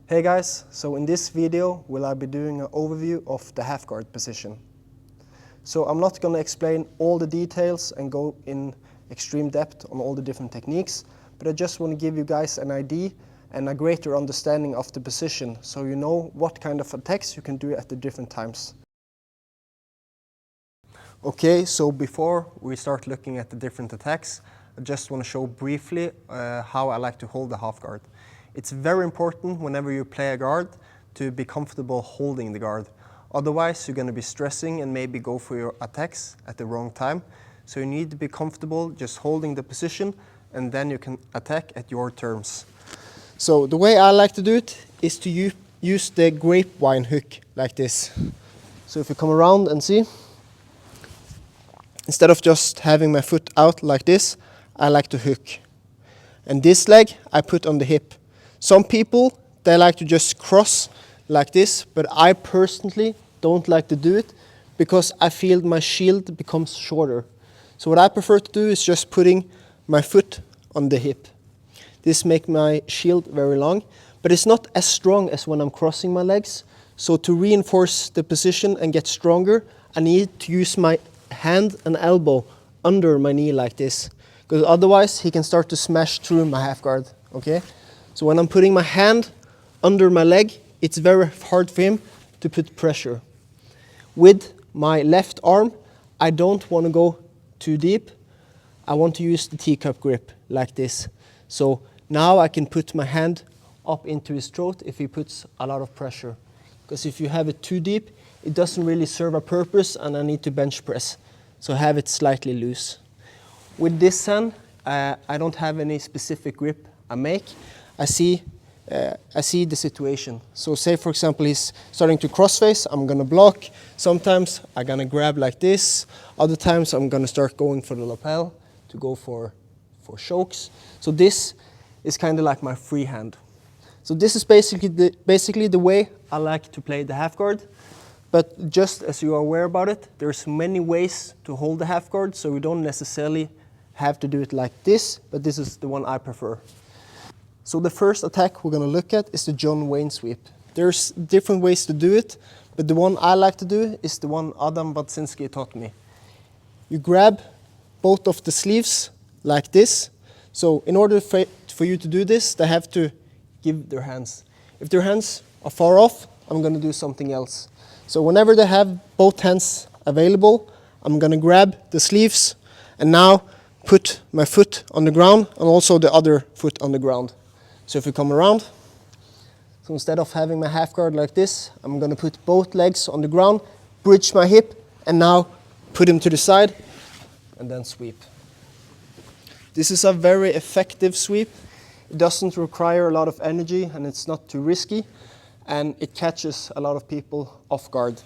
Hey guys, so in this video I'll be doing an overview of the half guard position. So I'm not going to explain all the details and go in extreme depth on all the different techniques, but I just want to give you guys an idea and a greater understanding of the position so you know what kind of attacks you can do at the different times. Okay, so before we start looking at the different attacks, I just want to show briefly how I like to hold the half guard. It's very important whenever you play a guard to be comfortable holding the guard. Otherwise, you're going to be stressing and maybe go for your attacks at the wrong time. So you need to be comfortable just holding the position, and then you can attack at your terms. So the way I like to do it is to use the grapevine hook like this. So if you come around and see, instead of just having my foot out like this, I like to hook. And this leg I put on the hip. Some people, they like to just cross like this, but I personally don't like to do it because I feel my shield becomes shorter. So what I prefer to do is just putting my foot on the hip. This makes my shield very long, but it's not as strong as when I'm crossing my legs. So to reinforce the position and get stronger, I need to use my hand and elbow under my knee like this, because otherwise he can start to smash through my half guard, okay? So when I'm putting my hand under my leg, it's very hard for him to put pressure. With my left arm, I don't want to go too deep. I want to use the teacup grip like this. So now I can put my hand up into his throat if he puts a lot of pressure. Because if you have it too deep, it doesn't really serve a purpose and I need to bench press. So have it slightly loose. With this hand, I don't have any specific grip I make. I see the situation. So say for example he's starting to crossface, I'm gonna block. Sometimes I'm gonna grab like this. Other times I'm gonna start going for the lapel to go for chokes. So this is kind of like my free hand. So this is basically the way I like to play the half guard. But just as you are aware about it, there's many ways to hold the half guard, so we don't necessarily have to do it like this, but this is the one I prefer. So the first attack we're going to look at is the John Wayne sweep. There's different ways to do it, but the one I like to do is the one Adam Badzinski taught me. You grab both of the sleeves like this. So in order for you to do this, they have to give their hands. If their hands are far off, I'm going to do something else. So whenever they have both hands available, I'm going to grab the sleeves and now put my foot on the ground and also the other foot on the ground. So if you come around, so instead of having my half guard like this, I'm going to put both legs on the ground, bridge my hip, and now put him to the side, and then sweep. This is a very effective sweep. It doesn't require a lot of energy, and it's not too risky, and it catches a lot of people off guard.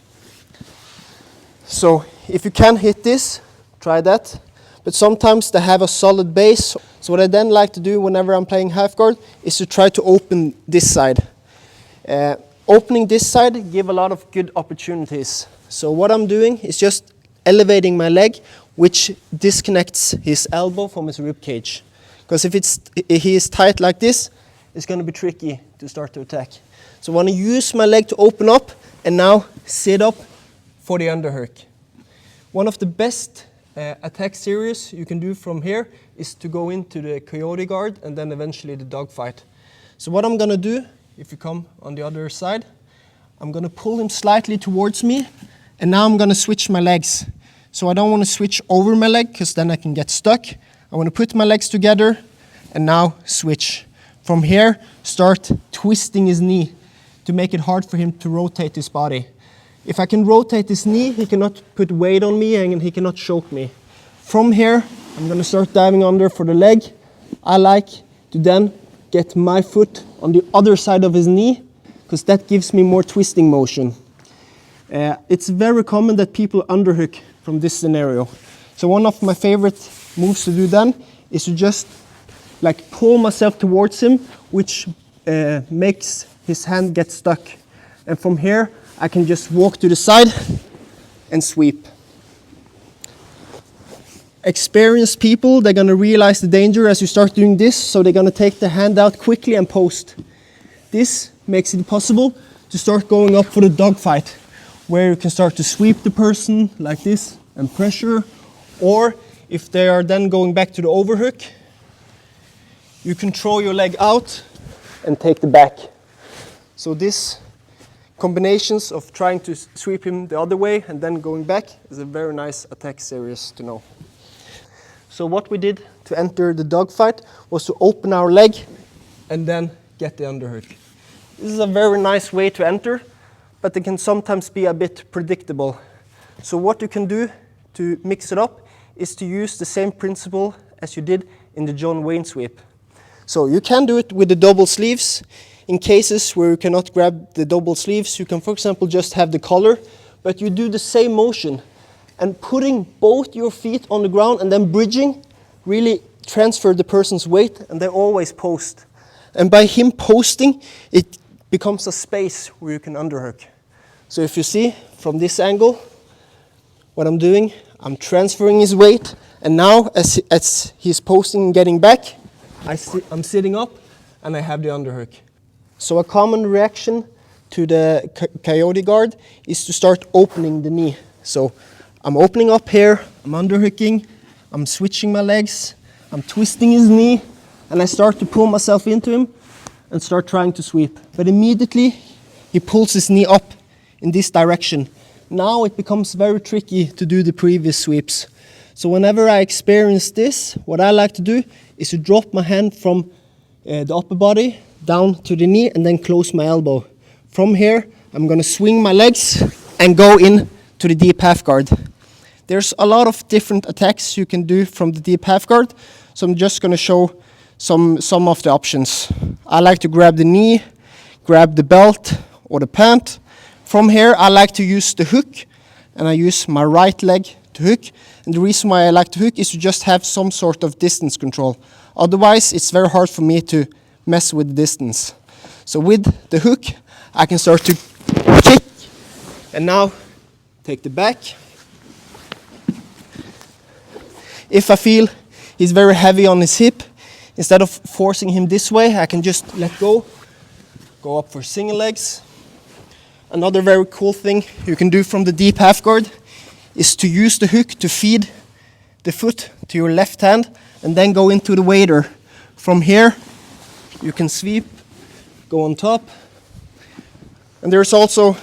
So if you can hit this, try that. But sometimes they have a solid base. So what I then like to do whenever I'm playing half guard is to try to open this side. Opening this side give a lot of good opportunities. So what I'm doing is just elevating my leg, which disconnects his elbow from his rib cage. Because if he is tight like this, it's going to be tricky to start to attack. So I want to use my leg to open up and now sit up for the underhook. One of the best attack series you can do from here is to go into the coyote guard and then eventually the dogfight. So what I'm going to do, if you come on the other side, I'm going to pull him slightly towards me and now I'm going to switch my legs. So I don't want to switch over my leg because then I can get stuck. I want to put my legs together and now switch. From here, start twisting his knee to make it hard for him to rotate his body. If I can rotate his knee, he cannot put weight on me and he cannot choke me. From here, I'm going to start diving under for the leg. I like to then get my foot on the other side of his knee because that gives me more twisting motion. It's very common that people underhook from this scenario. So one of my favorite moves to do then is to just like pull myself towards him, which makes his hand get stuck. And from here, I can just walk to the side and sweep. Experienced people, they're going to realize the danger as you start doing this, so they're going to take the hand out quickly and post. This makes it possible to start going up for the dogfight, where you can start to sweep the person like this and pressure, or if they are then going back to the overhook, you can throw your leg out and take the back. So this combinations of trying to sweep him the other way and then going back is a very nice attack series to know. So what we did to enter the dogfight was to open our leg and then get the underhook. This is a very nice way to enter, but it can sometimes be a bit predictable. So what you can do to mix it up is to use the same principle as you did in the John Wayne sweep. So you can do it with the double sleeves. In cases where you cannot grab the double sleeves, you can, for example, just have the collar, but you do the same motion. And putting both your feet on the ground and then bridging really transfer the person's weight, and they always post. And by him posting, it becomes a space where you can underhook. So if you see from this angle, what I'm doing, I'm transferring his weight, and now as he's posting and getting back, I'm sitting up and I have the underhook. So a common reaction to the coyote guard is to start opening the knee. So I'm opening up here, I'm underhooking, I'm switching my legs, I'm twisting his knee, and I start to pull myself into him and start trying to sweep. But immediately he pulls his knee up in this direction. Now it becomes very tricky to do the previous sweeps. So whenever I experience this, what I like to do is to drop my hand from the upper body down to the knee and then close my elbow. From here, I'm going to swing my legs and go in to the deep half guard. There's a lot of different attacks you can do from the deep half guard, so I'm just going to show some of the options. I like to grab the knee, grab the belt or the pant. From here, I like to use the hook, and I use my right leg to hook. And the reason why I like to hook is to just have some sort of distance control. Otherwise, it's very hard for me to mess with the distance. So with the hook, I can start to kick, and now take the back. If I feel he's very heavy on his hip, instead of forcing him this way, I can just let go up for single legs. Another very cool thing you can do from the deep half guard is to use the hook to feed the foot to your left hand and then go into the wader. From here, you can sweep, go on top. And there's also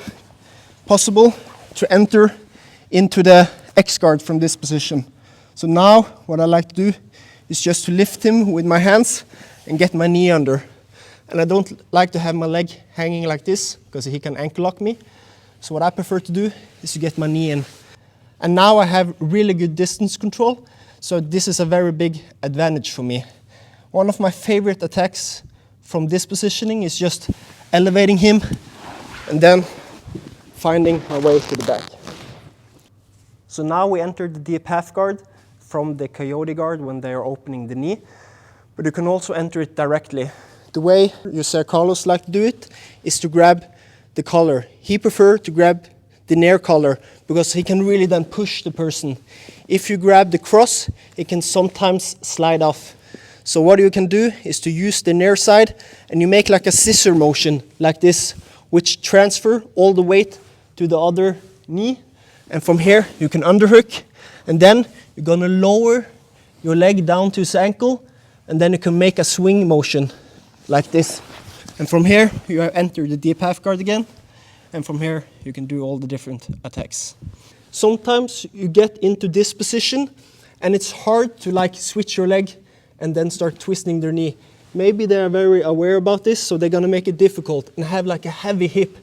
possible to enter into the X guard from this position. So now what I like to do is just to lift him with my hands and get my knee under. And I don't like to have my leg hanging like this because he can ankle lock me. So what I prefer to do is to get my knee in. And now I have really good distance control, so this is a very big advantage for me. One of my favorite attacks from this positioning is just elevating him and then finding my way to the back. So now we enter the deep half guard from the coyote guard when they are opening the knee, but you can also enter it directly. The way Jose Carlos like to do it is to grab the collar. He prefers to grab the near collar because he can really then push the person. If you grab the cross, it can sometimes slide off. So what you can do is to use the near side and you make like a scissor motion like this, which transfer all the weight to the other knee. And from here you can underhook, and then you're gonna lower your leg down to his ankle, and then you can make a swing motion like this. And from here you enter the deep half guard again. And from here, you can do all the different attacks. Sometimes you get into this position, and it's hard to like switch your leg and then start twisting their knee. Maybe they're very aware about this, so they're gonna make it difficult and have like a heavy hip.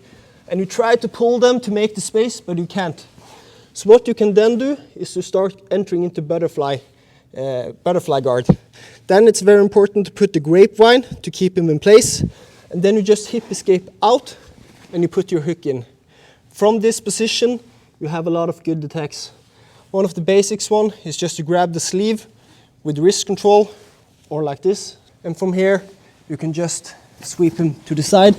And you try to pull them to make the space, but you can't. So what you can then do is to start entering into butterfly guard. Then it's very important to put the grapevine to keep him in place. And then you just hip escape out, and you put your hook in. From this position, you have a lot of good attacks. One of the basics one is just to grab the sleeve with wrist control, or like this. And from here, you can just sweep him to the side,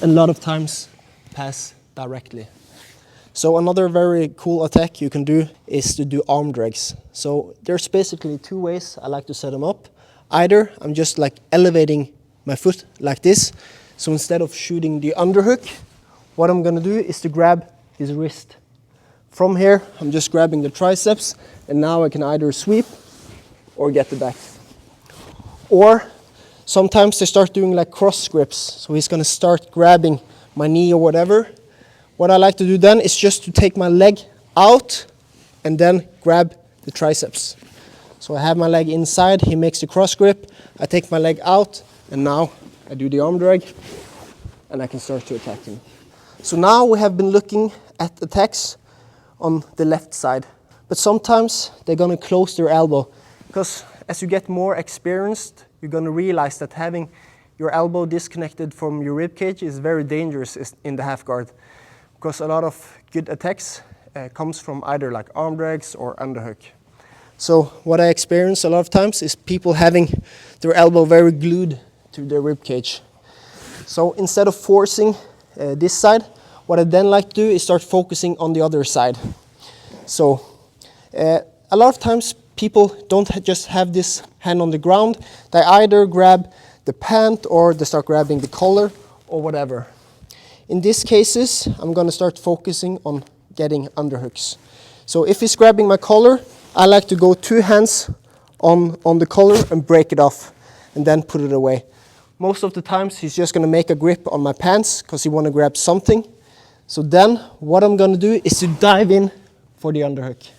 and a lot of times pass directly. So another very cool attack you can do is to do arm drags. So there's basically two ways I like to set them up. Either I'm just like elevating my foot like this, So instead of shooting the underhook, what I'm gonna do is to grab his wrist. From here, I'm just grabbing the triceps, and now I can either sweep or get the back. Or sometimes they start doing like cross grips. So he's gonna start grabbing my knee or whatever. What I like to do then is just to take my leg out and then grab the triceps. So I have my leg inside, he makes the cross grip, I take my leg out, and now I do the arm drag, and I can start to attack him. So now we have been looking at attacks on the left side, but sometimes they're gonna close their elbow, because as you get more experienced, you're gonna realize that having your elbow disconnected from your rib cage is very dangerous in the half guard, because a lot of good attacks comes from either like arm drags or underhook. So what I experience a lot of times is people having their elbow very glued to their rib cage. So instead of forcing this side, what I then like to do is start focusing on the other side. So a lot of times people don't just have this hand on the ground. They either grab the pant or they start grabbing the collar or whatever. In these cases, I'm going to start focusing on getting underhooks. So if he's grabbing my collar, I like to go 2 hands on the collar and break it off and then put it away. Most of the times he's just going to make a grip on my pants because he want to grab something. So then what I'm going to do is to dive in for the underhook.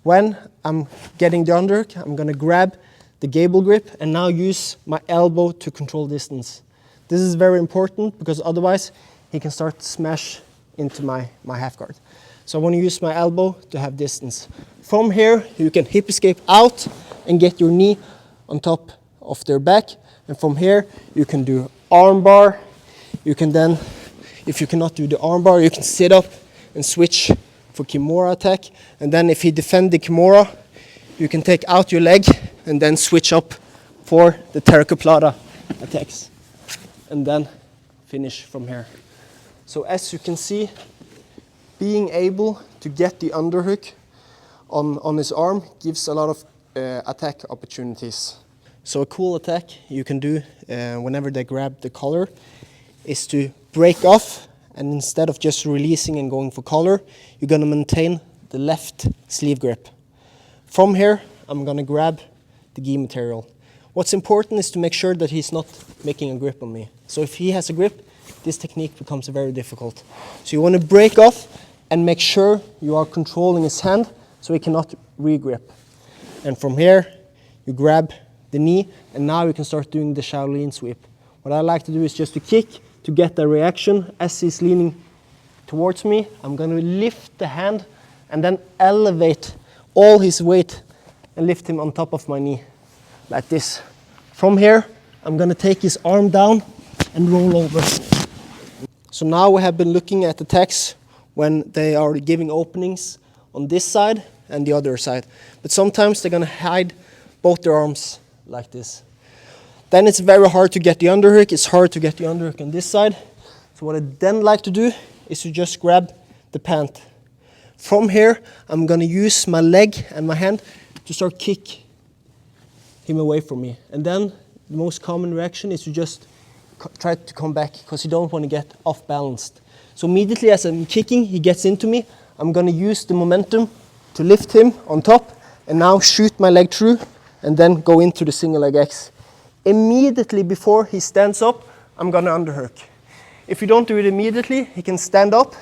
When I'm getting the underhook, I'm going to grab the gable grip and now use my elbow to control distance. This is very important because otherwise he can start to smash into my half guard. So I want to use my elbow to have distance. From here, you can hip escape out and get your knee on top of their back. And from here, you can do arm bar. You can then, if you cannot do the arm bar, you can sit up and switch for Kimura attack. And then if he defend the Kimura, you can take out your leg and then switch up for the Terracoplata attacks. And then finish from here. So as you can see, being able to get the underhook on his arm gives a lot of attack opportunities. So a cool attack you can do whenever they grab the collar is to break off, and instead of just releasing and going for collar, you're going to maintain the left sleeve grip. From here, I'm going to grab the gi material. What's important is to make sure that he's not making a grip on me. So if he has a grip, this technique becomes very difficult. So you want to break off and make sure you are controlling his hand so he cannot re-grip. And from here, you grab the knee, and now you can start doing the Shaolin sweep. What I like to do is just to kick to get the reaction. As he's leaning towards me, I'm going to lift the hand and then elevate all his weight and lift him on top of my knee, like this. From here, I'm going to take his arm down and roll over. So now we have been looking at attacks when they are giving openings on this side and the other side. But sometimes they're going to hide both their arms like this. Then it's very hard to get the underhook. It's hard to get the underhook on this side. So what I then like to do is to just grab the pant. From here, I'm going to use my leg and my hand to start kick him away from me. And then the most common reaction is to just try to come back because you don't want to get off balanced. So immediately as I'm kicking, he gets into me. I'm going to use the momentum to lift him on top and now shoot my leg through and then go into the single leg X. Immediately before he stands up, I'm going to underhook. If you don't do it immediately, he can stand up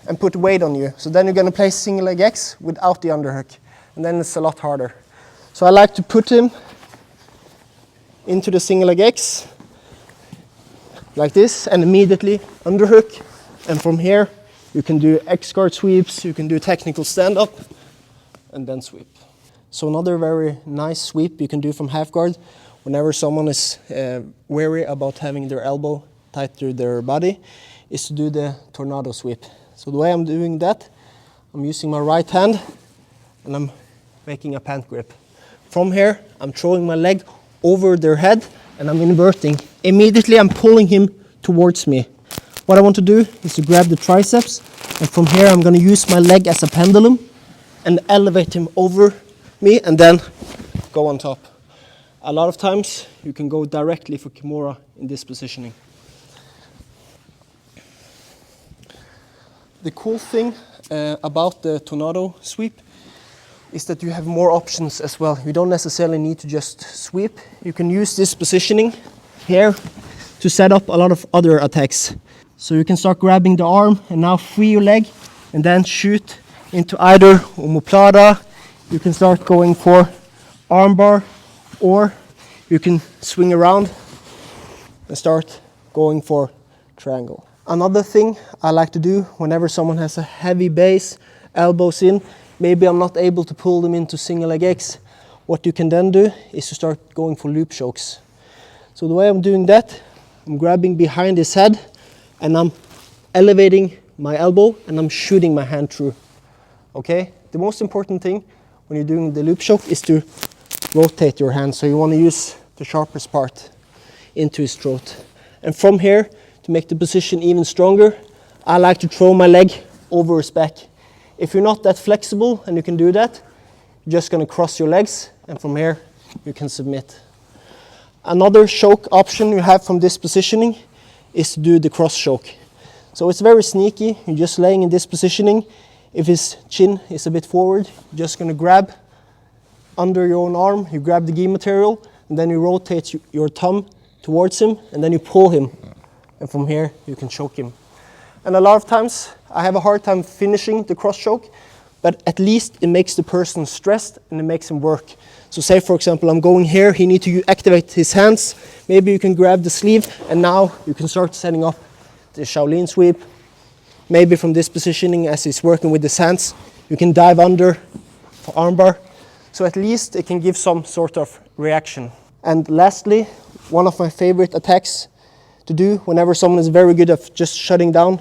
and put weight on you. So then you're going to play single leg X without the underhook. And then it's a lot harder. So I like to put him into the single leg X like this and immediately underhook. And from here, you can do X-guard sweeps, you can do technical stand-up, and then sweep. So another very nice sweep you can do from half guard whenever someone is wary about having their elbow tight to their body is to do the tornado sweep. So the way I'm doing that, I'm using my right hand and I'm making a pant grip. From here, I'm throwing my leg over their head and I'm inverting. Immediately, I'm pulling him towards me. What I want to do is to grab the triceps, and from here I'm going to use my leg as a pendulum and elevate him over me and then go on top. A lot of times you can go directly for Kimura in this positioning. The cool thing about the tornado sweep is that you have more options as well. You don't necessarily need to just sweep. You can use this positioning here to set up a lot of other attacks. So you can start grabbing the arm and now free your leg and then shoot into either omoplata. You can start going for armbar, or you can swing around and start going for triangle. Another thing I like to do whenever someone has a heavy base, elbows in, maybe I'm not able to pull them into single leg X, what you can then do is to start going for loop chokes. So the way I'm doing that, I'm grabbing behind his head and I'm elevating my elbow and I'm shooting my hand through. Okay? The most important thing when you're doing the loop choke is to rotate your hand. So you want to use the sharpest part into his throat. And from here, to make the position even stronger, I like to throw my leg over his back. If you're not that flexible and you can do that, you're just going to cross your legs and from here you can submit. Another choke option you have from this positioning is to do the cross choke. So it's very sneaky. You're just laying in this positioning. If his chin is a bit forward, you're just going to grab under your own arm, you grab the gi material and then you rotate your thumb towards him and then you pull him. And from here, you can choke him. And a lot of times, I have a hard time finishing the cross choke, but at least it makes the person stressed and it makes him work. So say, for example, I'm going here, he needs to activate his hands. Maybe you can grab the sleeve, and now you can start setting up the Shaolin sweep. Maybe from this positioning, as he's working with his hands, you can dive under for armbar. So at least it can give some sort of reaction. And lastly, one of my favorite attacks to do whenever someone is very good at just shutting down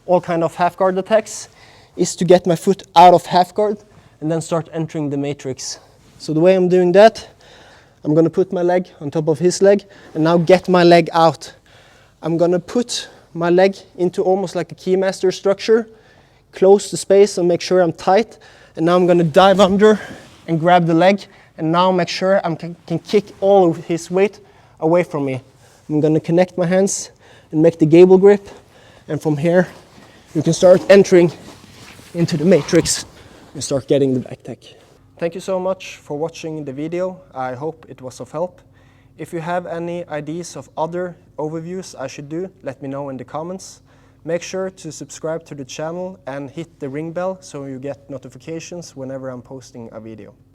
all kind of half guard attacks is to get my foot out of half guard and then start entering the matrix. So the way I'm doing that, I'm going to put my leg on top of his leg and now get my leg out. I'm going to put my leg into almost like a keymaster structure, close the space and make sure I'm tight, and now I'm going to dive under and grab the leg and now make sure I can kick all of his weight away from me. I'm going to connect my hands and make the gable grip, and from here you can start entering into the matrix and start getting the back tech. Thank you so much for watching the video. I hope it was of help. If you have any ideas of other overviews I should do, let me know in the comments. Make sure to subscribe to the channel and hit the ring bell so you get notifications whenever I'm posting a video.